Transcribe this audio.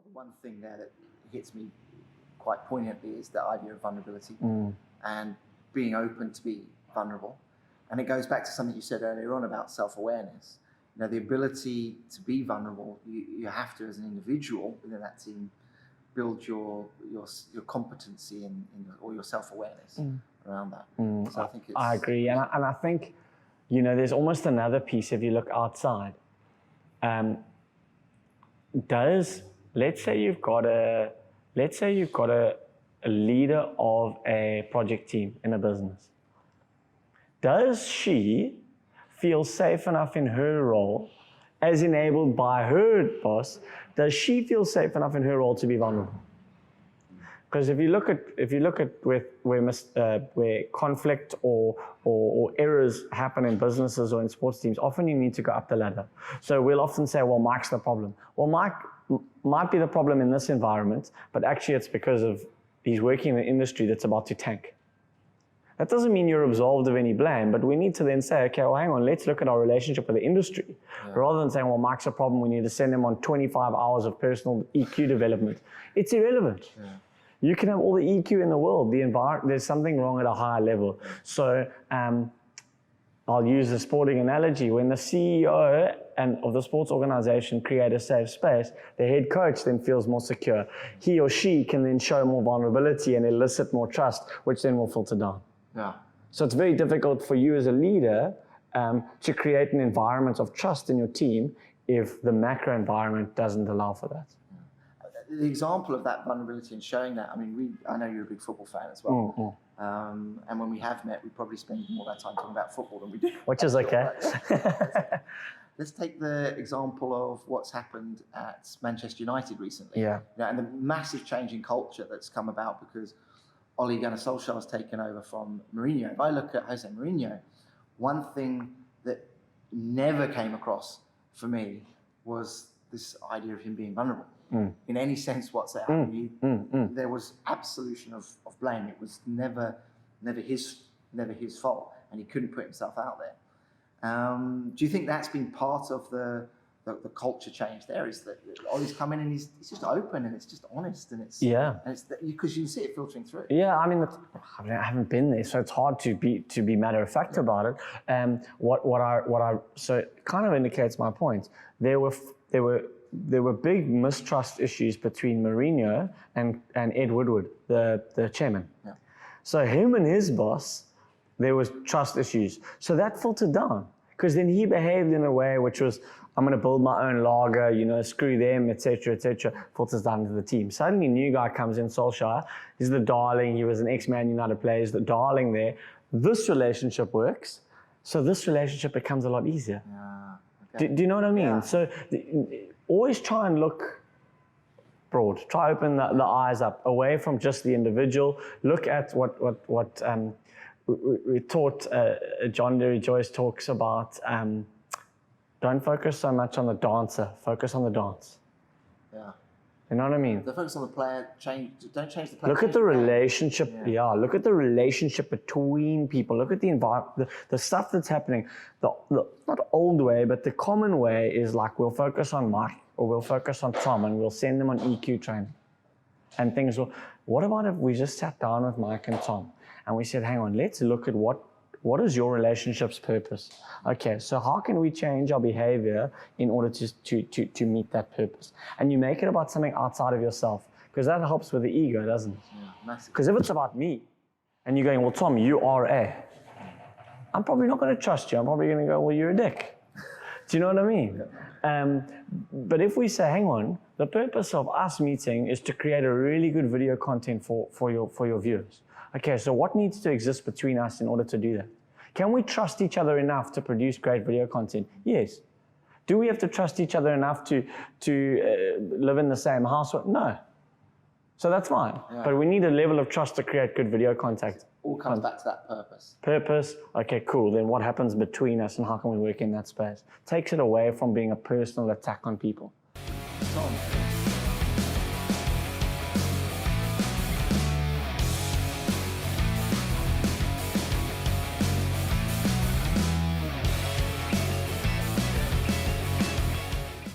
the one thing there that hits me quite poignantly is the idea of vulnerability and being open to be vulnerable. And it goes back to something you said earlier on about self-awareness. You know, the ability to be vulnerable, you have to, as an individual within that team, build your competency or your self-awareness around that. So I think I agree. And I think, you know, there's almost another piece if you look outside. Let's say you've got a leader of a project team in a business. Does she feel safe enough in her role, as enabled by her boss? Does she feel safe enough in her role to be vulnerable? Because if you look at where conflict or errors happen in businesses or in sports teams, often you need to go up the ladder. So we'll often say, well, Mike's the problem. Well, Mike might be the problem in this environment, but actually it's because of he's working in an industry that's about to tank. That doesn't mean you're absolved of any blame, but we need to then say, okay, well, hang on, let's look at our relationship with the industry. Rather than saying, well, Mike's a problem, we need to send him on 25 hours of personal EQ development. It's irrelevant. You can have all the EQ in the world. There's something wrong at a higher level. So I'll use a sporting analogy. When the CEO of the sports organization create a safe space, the head coach then feels more secure. He or she can then show more vulnerability and elicit more trust, which then will filter down. So it's very difficult for you as a leader to create an environment of trust in your team if the macro environment doesn't allow for that. The example of that vulnerability and showing that, I mean, I know you're a big football fan as well. And when we have met, we probably spend more of our time talking about football than we do. Which is okay. Let's take the example of what's happened at Manchester United recently. Yeah. You know, and the massive change in culture that's come about because Ole Gunnar Solskjaer has taken over from Mourinho. If I look at Jose Mourinho, one thing that never came across for me was this idea of him being vulnerable. In any sense whatsoever. There was absolution of blame. It was never his fault, and he couldn't put himself out there. Do you think that's been part of the culture change there? Is that Ollie's come in and he's just open and it's just honest and it's because you see it filtering through. Yeah, I mean, I haven't been there, so it's hard to be matter of fact about it. So it kind of indicates my point. There were big mistrust issues between Mourinho and Ed Woodward, the chairman. So him and his boss, there was trust issues. So that filtered down because then he behaved in a way which was, I'm going to build my own lager, you know, screw them, etc., filters down to the team. Suddenly a new guy comes in, Solskjaer, he's the darling, he was an ex-Man United player, he's the darling there. This relationship works, so this relationship becomes a lot easier. Do you know what I mean? So always try and look broad. Try open the eyes up, away from just the individual. Look at what we taught. John Derry Joyce talks about. Don't focus so much on the dancer. Focus on the dance. You know what I mean? The focus on the player. Don't change the player. Look at the relationship. Look at the relationship between people. Look at the environment, the stuff that's happening. The not old way, but the common way is like we'll focus on Mike or we'll focus on Tom and we'll send them on EQ training, and things will. What about if we just sat down with Mike and Tom and we said, hang on, let's look at what is your relationship's purpose? Okay, so how can we change our behavior in order to meet that purpose? And you make it about something outside of yourself, because that helps with the ego, doesn't it? Because if it's about me, and you're going, well, Tom, you are I'm probably not going to trust you. I'm probably going to go, well, you're a dick. Do you know what I mean? But if we say, hang on, the purpose of us meeting is to create a really good video content for your viewers. Okay, so what needs to exist between us in order to do that? Can we trust each other enough to produce great video content? Yes. Do we have to trust each other enough to live in the same house? No. So that's fine. But we need a level of trust to create good video content. All comes back to that purpose. Purpose, okay, cool. Then what happens between us and how can we work in that space? Takes it away from being a personal attack on people. Tom.